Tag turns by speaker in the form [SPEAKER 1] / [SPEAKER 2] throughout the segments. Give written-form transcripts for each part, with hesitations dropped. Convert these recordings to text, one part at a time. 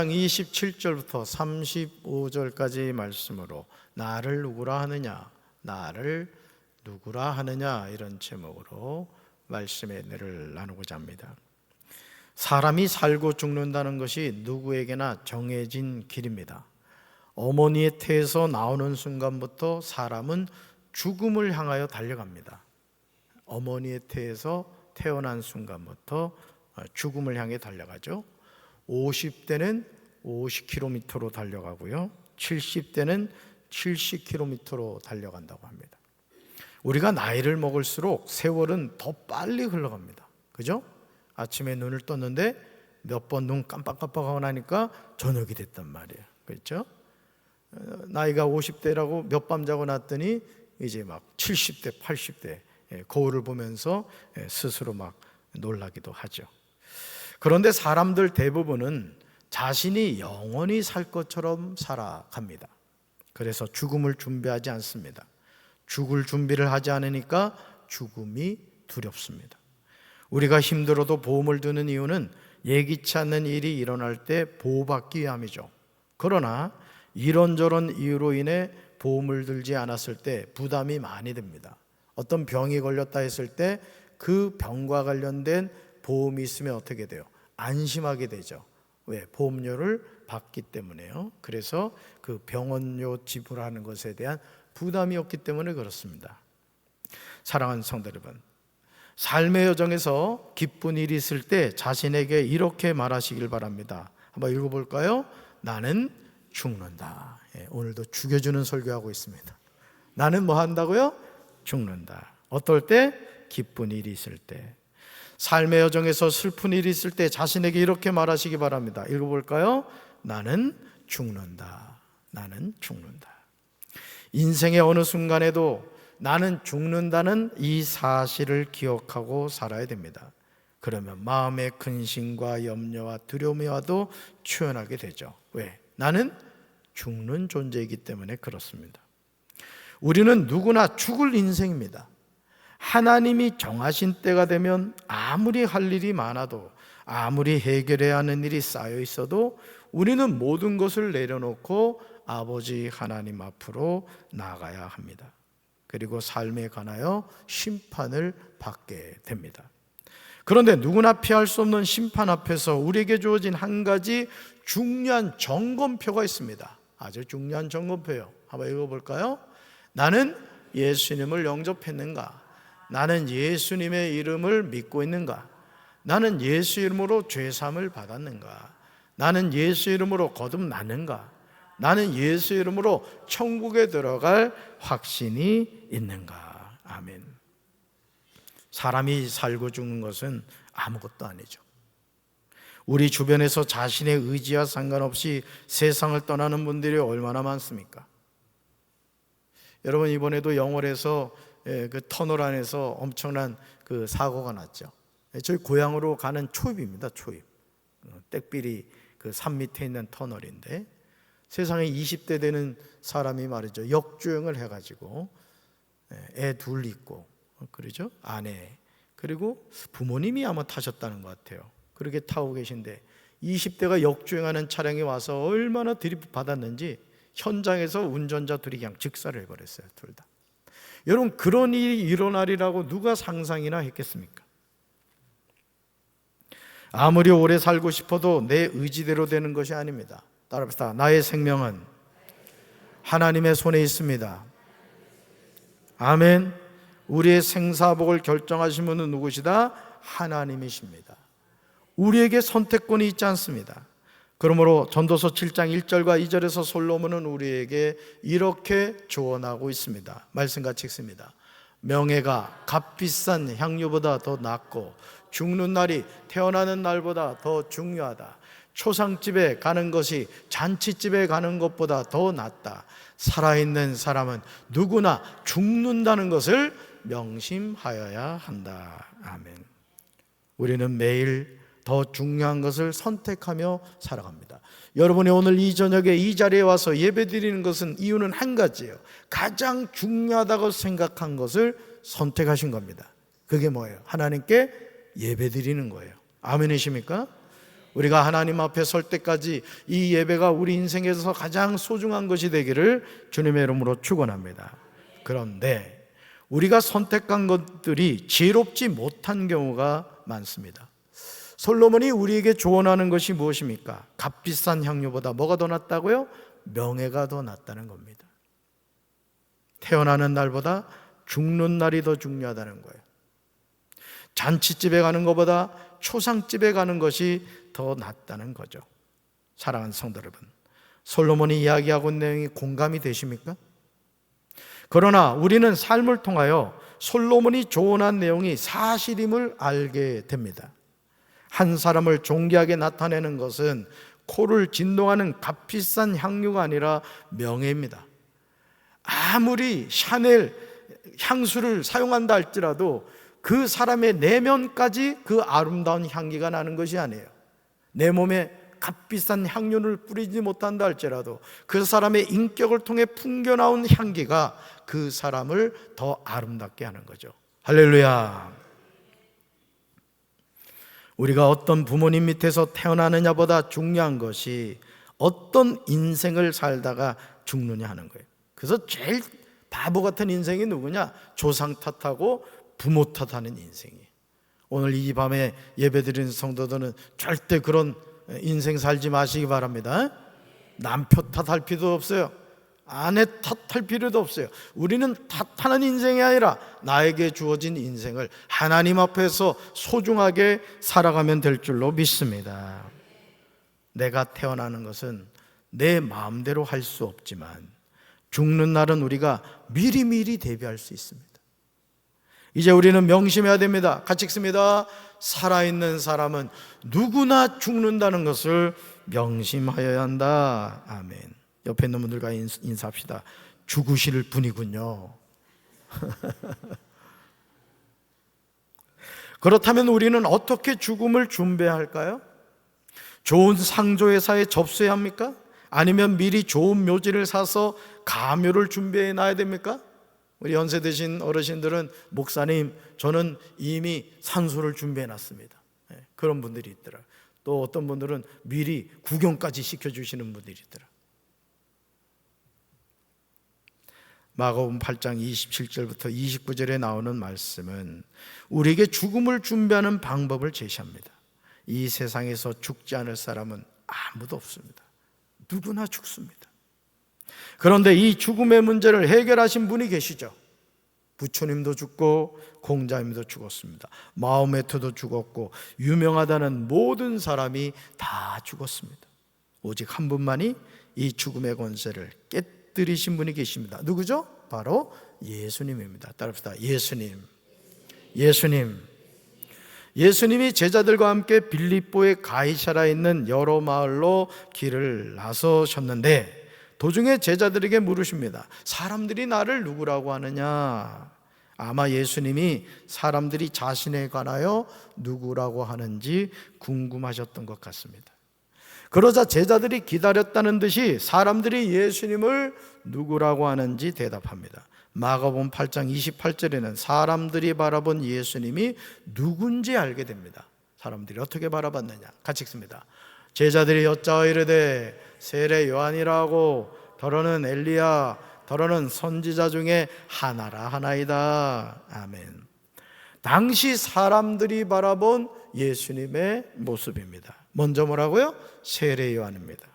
[SPEAKER 1] 27절부터 35절까지 말씀으로 나를 누구라 하느냐, 나를 누구라 하느냐, 이런 제목으로 말씀의 은혜를 나누고자 합니다. 사람이 살고 죽는다는 것이 누구에게나 정해진 길입니다. 어머니의 태에서 나오는 순간부터 사람은 죽음을 향하여 달려갑니다. 어머니의 태에서 태어난 순간부터 죽음을 향해 달려가죠. 50대는 50km로 달려가고요, 70대는 70km로 달려간다고 합니다. 우리가 나이를 먹을수록 세월은 더 빨리 흘러갑니다. 그죠? 아침에 눈을 떴는데 몇 번 눈 깜빡깜빡하고 나니까 저녁이 됐단 말이에요. 그렇죠? 나이가 50대라고 몇 밤 자고 났더니 이제 막 70대, 80대 거울을 보면서 스스로 막 놀라기도 하죠. 그런데 사람들 대부분은 자신이 영원히 살 것처럼 살아갑니다. 그래서 죽음을 준비하지 않습니다. 죽을 준비를 하지 않으니까 죽음이 두렵습니다. 우리가 힘들어도 보험을 드는 이유는 예기치 않는 일이 일어날 때 보호받기 위함이죠. 그러나 이런저런 이유로 인해 보험을 들지 않았을 때 부담이 많이 듭니다. 어떤 병이 걸렸다 했을 때 그 병과 관련된 보험이 있으면 어떻게 돼요? 안심하게 되죠. 왜? 보험료를 받기 때문에요. 그래서 그 병원료 지불하는 것에 대한 부담이 없기 때문에 그렇습니다. 사랑하는 성도 여러분, 삶의 여정에서 기쁜 일이 있을 때 자신에게 이렇게 말하시길 바랍니다. 한번 읽어볼까요? 나는 죽는다. 오늘도 죽여주는 설교하고 있습니다. 나는 뭐 한다고요? 죽는다. 어떨 때? 기쁜 일이 있을 때. 삶의 여정에서 슬픈 일이 있을 때 자신에게 이렇게 말하시기 바랍니다. 읽어볼까요? 나는 죽는다. 나는 죽는다. 인생의 어느 순간에도 나는 죽는다는 이 사실을 기억하고 살아야 됩니다. 그러면 마음의 근심과 염려와 두려움이 와도 추연하게 되죠. 왜? 나는 죽는 존재이기 때문에 그렇습니다. 우리는 누구나 죽을 인생입니다. 하나님이 정하신 때가 되면 아무리 할 일이 많아도, 아무리 해결해야 하는 일이 쌓여 있어도 우리는 모든 것을 내려놓고 아버지 하나님 앞으로 나가야 합니다. 그리고 삶에 관하여 심판을 받게 됩니다. 그런데 누구나 피할 수 없는 심판 앞에서 우리에게 주어진 한 가지 중요한 점검표가 있습니다. 아주 중요한 점검표요. 한번 읽어볼까요? 나는 예수님을 영접했는가? 나는 예수님의 이름을 믿고 있는가? 나는 예수 이름으로 죄사함을 받았는가? 나는 예수 이름으로 거듭났는가? 나는 예수 이름으로 천국에 들어갈 확신이 있는가? 아멘. 사람이 살고 죽는 것은 아무것도 아니죠. 우리 주변에서 자신의 의지와 상관없이 세상을 떠나는 분들이 얼마나 많습니까? 여러분, 이번에도 영월에서 그 터널 안에서 엄청난 그 사고가 났죠. 저희 고향으로 가는 초입입니다. 초입. 땡비리 그 산 밑에 있는 터널인데, 세상에 20대 되는 사람이 말이죠, 역주행을 해가지고 애 둘 있고, 그러죠? 아내, 그리고 부모님이 아마 타셨다는 것 같아요. 그렇게 타고 계신데 20대가 역주행하는 차량이 와서 얼마나 들이받았는지 현장에서 운전자 둘이 그냥 즉사를 해버렸어요. 둘 다. 여러분, 그런 일이 일어나리라고 누가 상상이나 했겠습니까? 아무리 오래 살고 싶어도 내 의지대로 되는 것이 아닙니다. 따라합시다. 나의 생명은 하나님의 손에 있습니다. 아멘. 우리의 생사복을 결정하신 분은 누구시다? 하나님이십니다. 우리에게 선택권이 있지 않습니다. 그러므로 전도서 7장 1절과 2절에서 솔로몬은 우리에게 이렇게 조언하고 있습니다. 말씀 같이 읽습니다. 명예가 값비싼 향유보다 더 낫고 죽는 날이 태어나는 날보다 더 중요하다. 초상집에 가는 것이 잔치집에 가는 것보다 더 낫다. 살아있는 사람은 누구나 죽는다는 것을 명심하여야 한다. 아멘. 우리는 매일 더 중요한 것을 선택하며 살아갑니다. 여러분이 오늘 이 저녁에 이 자리에 와서 예배드리는 것은 이유는 한 가지예요. 가장 중요하다고 생각한 것을 선택하신 겁니다. 그게 뭐예요? 하나님께 예배드리는 거예요. 아멘이십니까? 우리가 하나님 앞에 설 때까지 이 예배가 우리 인생에서 가장 소중한 것이 되기를 주님의 이름으로 축원합니다. 그런데 우리가 선택한 것들이 지혜롭지 못한 경우가 많습니다. 솔로몬이 우리에게 조언하는 것이 무엇입니까? 값비싼 향유보다 뭐가 더 낫다고요? 명예가 더 낫다는 겁니다. 태어나는 날보다 죽는 날이 더 중요하다는 거예요. 잔치집에 가는 것보다 초상집에 가는 것이 더 낫다는 거죠. 사랑하는 성도 여러분, 솔로몬이 이야기하고 있는 내용이 공감이 되십니까? 그러나 우리는 삶을 통하여 솔로몬이 조언한 내용이 사실임을 알게 됩니다. 한 사람을 존귀하게 나타내는 것은 코를 진동하는 값비싼 향유가 아니라 명예입니다. 아무리 샤넬 향수를 사용한다 할지라도 그 사람의 내면까지 그 아름다운 향기가 나는 것이 아니에요. 내 몸에 값비싼 향유를 뿌리지 못한다 할지라도 그 사람의 인격을 통해 풍겨나온 향기가 그 사람을 더 아름답게 하는 거죠. 할렐루야. 우리가 어떤 부모님 밑에서 태어나느냐보다 중요한 것이 어떤 인생을 살다가 죽느냐 하는 거예요. 그래서 제일 바보 같은 인생이 누구냐? 조상 탓하고 부모 탓하는 인생이에요. 오늘 이 밤에 예배드리는 성도들은 절대 그런 인생 살지 마시기 바랍니다. 남편 탓할 필요도 없어요. 아내 탓할 필요도 없어요. 우리는 탓하는 인생이 아니라 나에게 주어진 인생을 하나님 앞에서 소중하게 살아가면 될 줄로 믿습니다. 내가 태어나는 것은 내 마음대로 할 수 없지만 죽는 날은 우리가 미리미리 대비할 수 있습니다. 이제 우리는 명심해야 됩니다. 같이 읽습니다. 살아있는 사람은 누구나 죽는다는 것을 명심하여야 한다. 아멘. 옆에 있는 분들과 인사합시다. 죽으실 분이군요. 그렇다면 우리는 어떻게 죽음을 준비할까요? 좋은 상조회사에 접수해야 합니까? 아니면 미리 좋은 묘지를 사서 가묘를 준비해 놔야 됩니까? 우리 연세 드신 어르신들은 목사님, 저는 이미 산소를 준비해 놨습니다. 그런 분들이 있더라. 또 어떤 분들은 미리 구경까지 시켜주시는 분들이 있더라. 마가복음 8장 27절부터 29절에 나오는 말씀은 우리에게 죽음을 준비하는 방법을 제시합니다. 이 세상에서 죽지 않을 사람은 아무도 없습니다. 누구나 죽습니다. 그런데 이 죽음의 문제를 해결하신 분이 계시죠. 부처님도 죽고 공자님도 죽었습니다. 마호메트도 죽었고 유명하다는 모든 사람이 다 죽었습니다. 오직 한 분만이 이 죽음의 권세를 깨뜨리신 분이 계십니다. 누구죠? 바로 예수님입니다. 따라합시다. 예수님. 예수님이 제자들과 함께 빌립보의 가이사라에 있는 여러 마을로 길을 나서셨는데 도중에 제자들에게 물으십니다. 사람들이 나를 누구라고 하느냐? 아마 예수님이 사람들이 자신에 관하여 누구라고 하는지 궁금하셨던 것 같습니다. 그러자 제자들이 기다렸다는 듯이 사람들이 예수님을 누구라고 하는지 대답합니다. 마가복음 8장 28절에는 사람들이 바라본 예수님이 누군지 알게 됩니다. 사람들이 어떻게 바라봤느냐? 같이 읽습니다. 제자들이 여짜어 이르되 세례 요한이라고, 더러는 엘리야, 더러는 선지자 중에 하나라 하나이다. 아멘. 당시 사람들이 바라본 예수님의 모습입니다. 먼저 뭐라고요? 세례 요한입니다.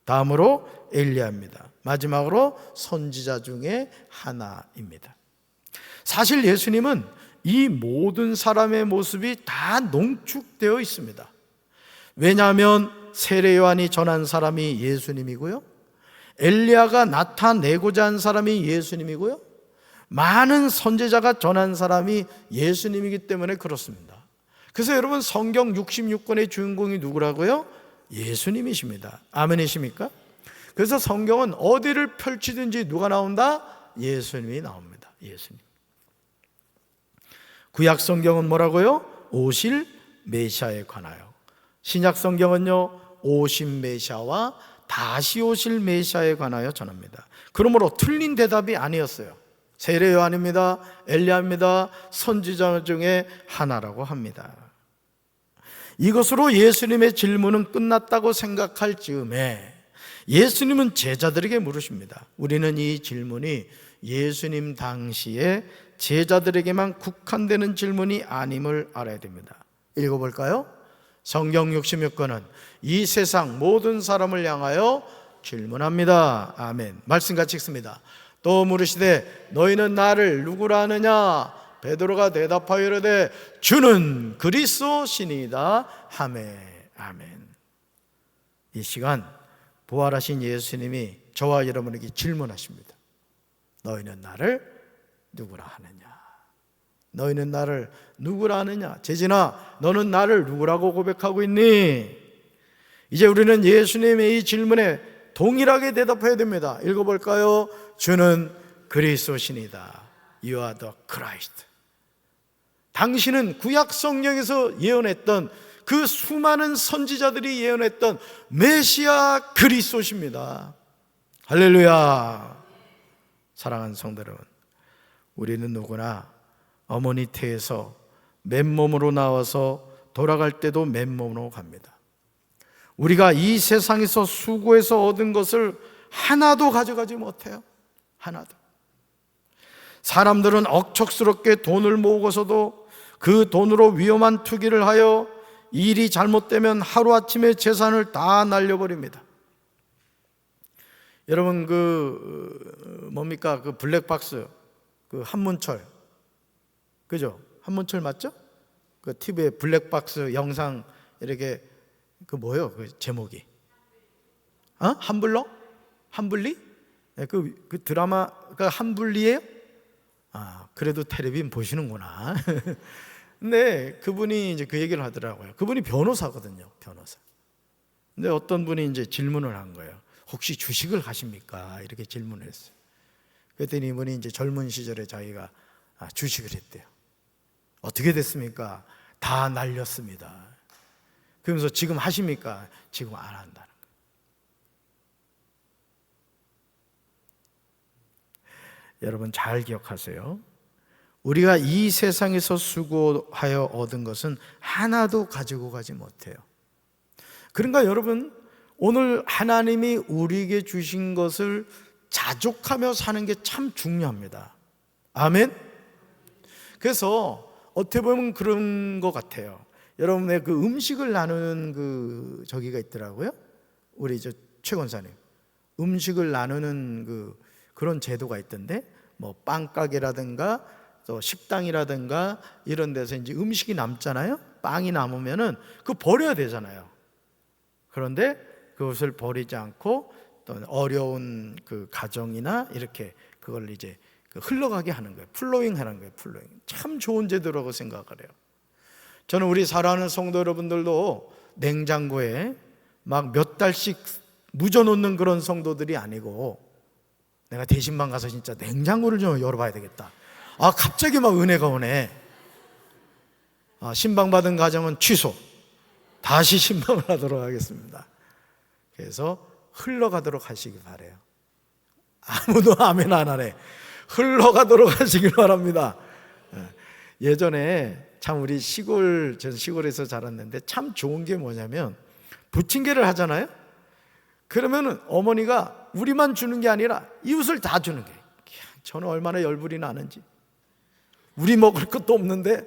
[SPEAKER 1] 다음으로 엘리야입니다. 마지막으로 선지자 중에 하나입니다. 사실 예수님은 이 모든 사람의 모습이 다 농축되어 있습니다. 왜냐하면 세례 요한이 전한 사람이 예수님이고요, 엘리야가 나타내고자 한 사람이 예수님이고요, 많은 선지자가 전한 사람이 예수님이기 때문에 그렇습니다. 그래서 여러분, 성경 66권의 주인공이 누구라고요? 예수님이십니다. 아멘이십니까? 그래서 성경은 어디를 펼치든지 누가 나온다? 예수님이 나옵니다. 예수님. 구약 성경은 뭐라고요? 오실 메시아에 관하여. 신약 성경은요, 오신 메시아와 다시 오실 메시아에 관하여 전합니다. 그러므로 틀린 대답이 아니었어요. 세례 요한입니다, 엘리야입니다, 선지자 중에 하나라고 합니다. 이것으로 예수님의 질문은 끝났다고 생각할 즈음에 예수님은 제자들에게 물으십니다. 우리는 이 질문이 예수님 당시에 제자들에게만 국한되는 질문이 아님을 알아야 됩니다. 읽어볼까요? 성경 66권은 이 세상 모든 사람을 향하여 질문합니다. 아멘. 말씀 같이 읽습니다. 또 물으시되 너희는 나를 누구라 하느냐? 베드로가 대답하여 이르되 주는 그리스도시니이다 하매. 아멘. 이 시간 부활하신 예수님이 저와 여러분에게 질문하십니다. 너희는 나를 누구라 하느냐? 너희는 나를 누구라 하느냐? 재진아, 너는 나를 누구라고 고백하고 있니? 이제 우리는 예수님의 이 질문에 동일하게 대답해야 됩니다. 읽어볼까요? 주는 그리스도시니이다. You are the Christ. 당신은 구약 성경에서 예언했던 그 수많은 선지자들이 예언했던 메시아 그리스도십니다. 할렐루야. 사랑하는 성도 여러분, 우리는 누구나 어머니 태에서 맨몸으로 나와서 돌아갈 때도 맨몸으로 갑니다. 우리가 이 세상에서 수고해서 얻은 것을 하나도 가져가지 못해요. 하나도. 사람들은 억척스럽게 돈을 모으고서도 그 돈으로 위험한 투기를 하여 일이 잘못되면 하루아침에 재산을 다 날려버립니다. 여러분 뭡니까? 그 블랙박스, 그 한문철, 그죠? 한문철 맞죠? 그 TV에 블랙박스 영상 이렇게 뭐예요? 그 제목이 한블러? 한블리? 그 드라마가 한블리예요? 그래도 텔레비전 보시는구나. 근데 그분이 이제 그 얘기를 하더라고요. 그분이 변호사거든요, 변호사. 근데 어떤 분이 이제 질문을 한 거예요. 혹시 주식을 하십니까? 이렇게 질문을 했어요. 그랬더니 이분이 이제 젊은 시절에 자기가 주식을 했대요. 어떻게 됐습니까? 다 날렸습니다. 그러면서 지금 하십니까? 지금 안 한다는 거예요. 여러분 잘 기억하세요. 우리가 이 세상에서 수고하여 얻은 것은 하나도 가지고 가지 못해요. 그러니까 여러분, 오늘 하나님이 우리에게 주신 것을 자족하며 사는 게 참 중요합니다. 아멘. 그래서 어떻게 보면 그런 것 같아요. 여러분의 그 음식을 나누는 저기가 있더라고요. 우리 최 권사님 음식을 나누는 그런 제도가 있던데, 뭐 빵가게라든가 또 식당이라든가 이런 데서 이제 음식이 남잖아요. 빵이 남으면은 그거 버려야 되잖아요. 그런데 그것을 버리지 않고 또 어려운 그 가정이나 이렇게 그걸 이제 흘러가게 하는 거예요. 플로잉 하는 거예요. 플로잉. 참 좋은 제도라고 생각을 해요. 저는 우리 사랑하는 성도 여러분들도 냉장고에 막 몇 달씩 묻어놓는 그런 성도들이 아니고, 내가 대신만 가서 진짜 냉장고를 좀 열어봐야 되겠다. 갑자기 막 은혜가 오네. 신방받은 가정은 취소. 다시 신방을 하도록 하겠습니다. 그래서 흘러가도록 하시기 바라요. 아무도 아멘 안 하네. 흘러가도록 하시길 바랍니다. 예전에 참 우리 저는 시골에서 자랐는데 참 좋은 게 뭐냐면, 부침개를 하잖아요. 그러면은 어머니가 우리만 주는 게 아니라 이웃을 다 주는 거예요. 저는 얼마나 열불이 나는지. 우리 먹을 것도 없는데,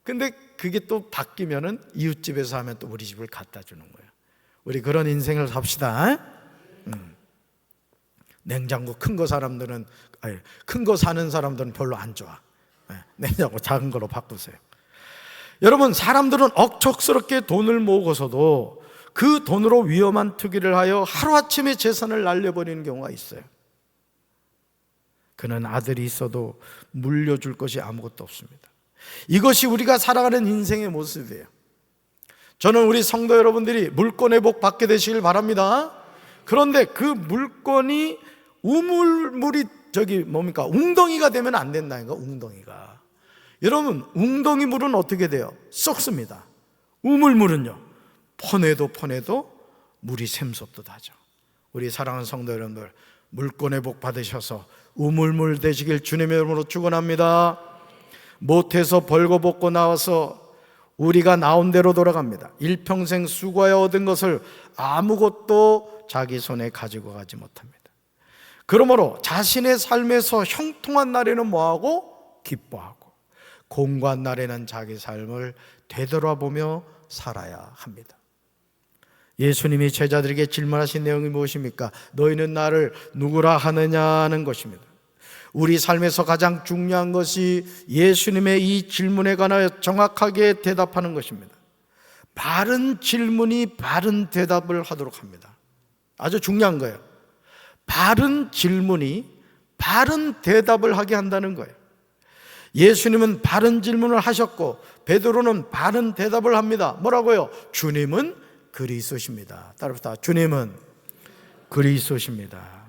[SPEAKER 1] 근데 그게 또 바뀌면은 이웃집에서 하면 또 우리 집을 갖다 주는 거예요. 우리 그런 인생을 삽시다. 냉장고 큰 거 사는 사람들은 별로 안 좋아. 냉장고 작은 거로 바꾸세요. 여러분, 사람들은 억척스럽게 돈을 모으고서도 그 돈으로 위험한 투기를 하여 하루아침에 재산을 날려버리는 경우가 있어요. 그는 아들이 있어도 물려줄 것이 아무것도 없습니다. 이것이 우리가 살아가는 인생의 모습이에요. 저는 우리 성도 여러분들이 물권의 복 받게 되시길 바랍니다. 그런데 그 물권이 우물물이 웅덩이가 되면 안 된다는 거. 웅덩이가, 여러분, 웅덩이 물은 어떻게 돼요? 썩습니다. 우물물은요, 퍼내도 물이 샘솟듯 하죠. 우리 사랑하는 성도 여러분들, 물권의 복 받으셔서 우물물 되시길 주님의 이름으로 축원합니다. 못해서 벌거벗고 나와서 우리가 나온 대로 돌아갑니다. 일평생 수고하여 얻은 것을 아무것도 자기 손에 가지고 가지 못합니다. 그러므로 자신의 삶에서 형통한 날에는 뭐하고? 기뻐하고, 공고한 날에는 자기 삶을 되돌아보며 살아야 합니다. 예수님이 제자들에게 질문하신 내용이 무엇입니까? 너희는 나를 누구라 하느냐는 것입니다. 우리 삶에서 가장 중요한 것이 예수님의 이 질문에 관하여 정확하게 대답하는 것입니다. 바른 질문이 바른 대답을 하도록 합니다. 아주 중요한 거예요. 바른 질문이 바른 대답을 하게 한다는 거예요. 예수님은 바른 질문을 하셨고 베드로는 바른 대답을 합니다. 뭐라고요? 주님은 그리스도십니다. 따라합시다. 주님은 그리스도십니다.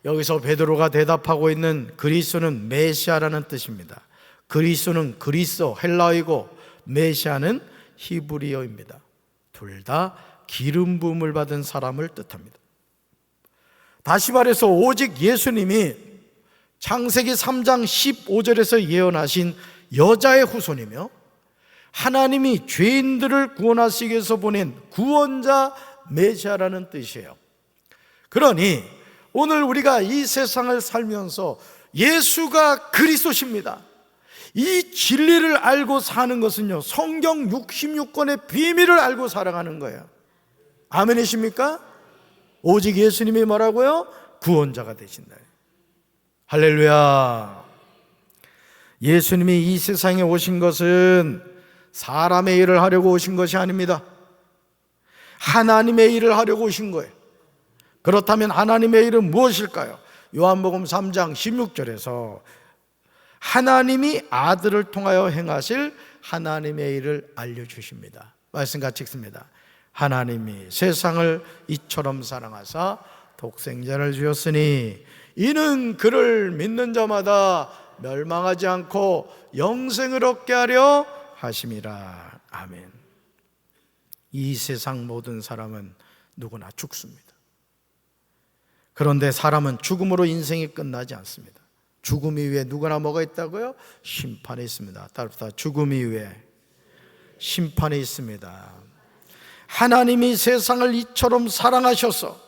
[SPEAKER 1] 여기서 베드로가 대답하고 있는 그리스도는 메시아라는 뜻입니다. 그리스도는 그리스도 헬라어이고 메시아는 히브리어입니다. 둘 다 기름 부음을 받은 사람을 뜻합니다. 다시 말해서 오직 예수님이 창세기 3장 15절에서 예언하신 여자의 후손이며 하나님이 죄인들을 구원하시기 위해서 보낸 구원자 메시아라는 뜻이에요. 그러니 오늘 우리가 이 세상을 살면서 예수가 그리스도십니다. 이 진리를 알고 사는 것은요, 성경 66권의 비밀을 알고 살아가는 거예요. 아멘이십니까? 오직 예수님이 뭐라고요? 구원자가 되신다. 할렐루야. 예수님이 이 세상에 오신 것은 사람의 일을 하려고 오신 것이 아닙니다. 하나님의 일을 하려고 오신 거예요. 그렇다면 하나님의 일은 무엇일까요? 요한복음 3장 16절에서 하나님이 아들을 통하여 행하실 하나님의 일을 알려주십니다. 말씀 같이 읽습니다. 하나님이 세상을 이처럼 사랑하사 독생자를 주었으니 이는 그를 믿는 자마다 멸망하지 않고 영생을 얻게 하려 하심이라. 아멘. 이 세상 모든 사람은 누구나 죽습니다. 그런데 사람은 죽음으로 인생이 끝나지 않습니다. 죽음 이후에 누구나 뭐가 있다고요? 심판이 있습니다. 따라합시다. 죽음 이후에 심판이 있습니다. 하나님이 세상을 이처럼 사랑하셔서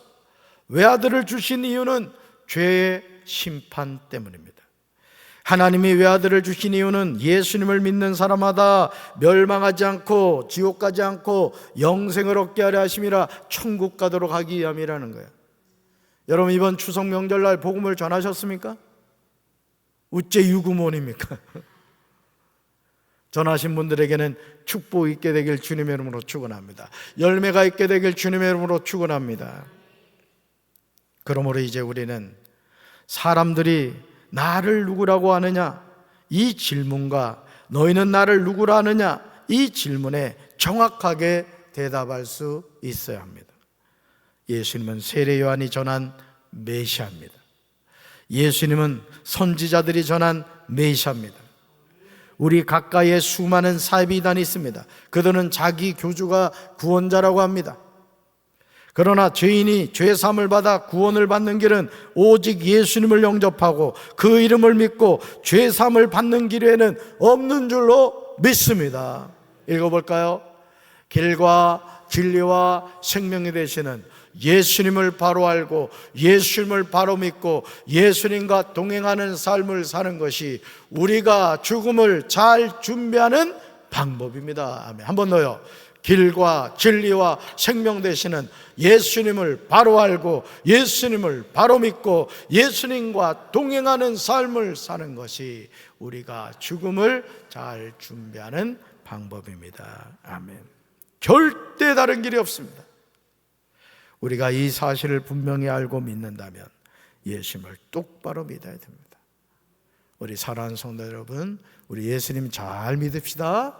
[SPEAKER 1] 외아들을 주신 이유는 죄의 심판 때문입니다. 하나님이 외아들을 주신 이유는 예수님을 믿는 사람마다 멸망하지 않고 지옥 가지 않고 영생을 얻게 하려 하심이라. 천국 가도록 하기 위함이라는 거예요. 여러분, 이번 추석 명절날 복음을 전하셨습니까? 우째 유구몬입니까? 전하신 분들에게는 축복 있게 되길 주님의 이름으로 축원합니다. 열매가 있게 되길 주님의 이름으로 축원합니다. 그러므로 이제 우리는 사람들이 나를 누구라고 하느냐, 이 질문과 너희는 나를 누구라 하느냐, 이 질문에 정확하게 대답할 수 있어야 합니다. 예수님은 세례 요한이 전한 메시아입니다. 예수님은 선지자들이 전한 메시아입니다. 우리 가까이에 수많은 사이비단이 있습니다. 그들은 자기 교주가 구원자라고 합니다. 그러나 죄인이 죄사함을 받아 구원을 받는 길은 오직 예수님을 영접하고 그 이름을 믿고 죄사함을 받는 길에는 없는 줄로 믿습니다. 읽어볼까요? 길과 진리와 생명이 되시는 예수님을 바로 알고 예수님을 바로 믿고 예수님과 동행하는 삶을 사는 것이 우리가 죽음을 잘 준비하는 방법입니다. 아멘. 한 번 더요. 길과 진리와 생명 되시는 예수님을 바로 알고 예수님을 바로 믿고 예수님과 동행하는 삶을 사는 것이 우리가 죽음을 잘 준비하는 방법입니다. 아멘. 절대 다른 길이 없습니다. 우리가 이 사실을 분명히 알고 믿는다면 예수님을 똑바로 믿어야 됩니다. 우리 사랑하는 성도 여러분, 우리 예수님 잘 믿읍시다.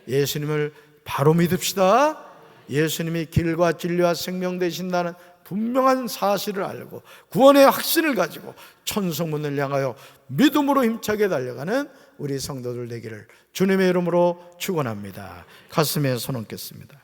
[SPEAKER 1] 예수님을 바로 믿읍시다. 예수님이 길과 진리와 생명 되신다는 분명한 사실을 알고 구원의 확신을 가지고 천성문을 향하여 믿음으로 힘차게 달려가는 우리 성도들 되기를 주님의 이름으로 축원합니다. 가슴에 손 얹겠습니다.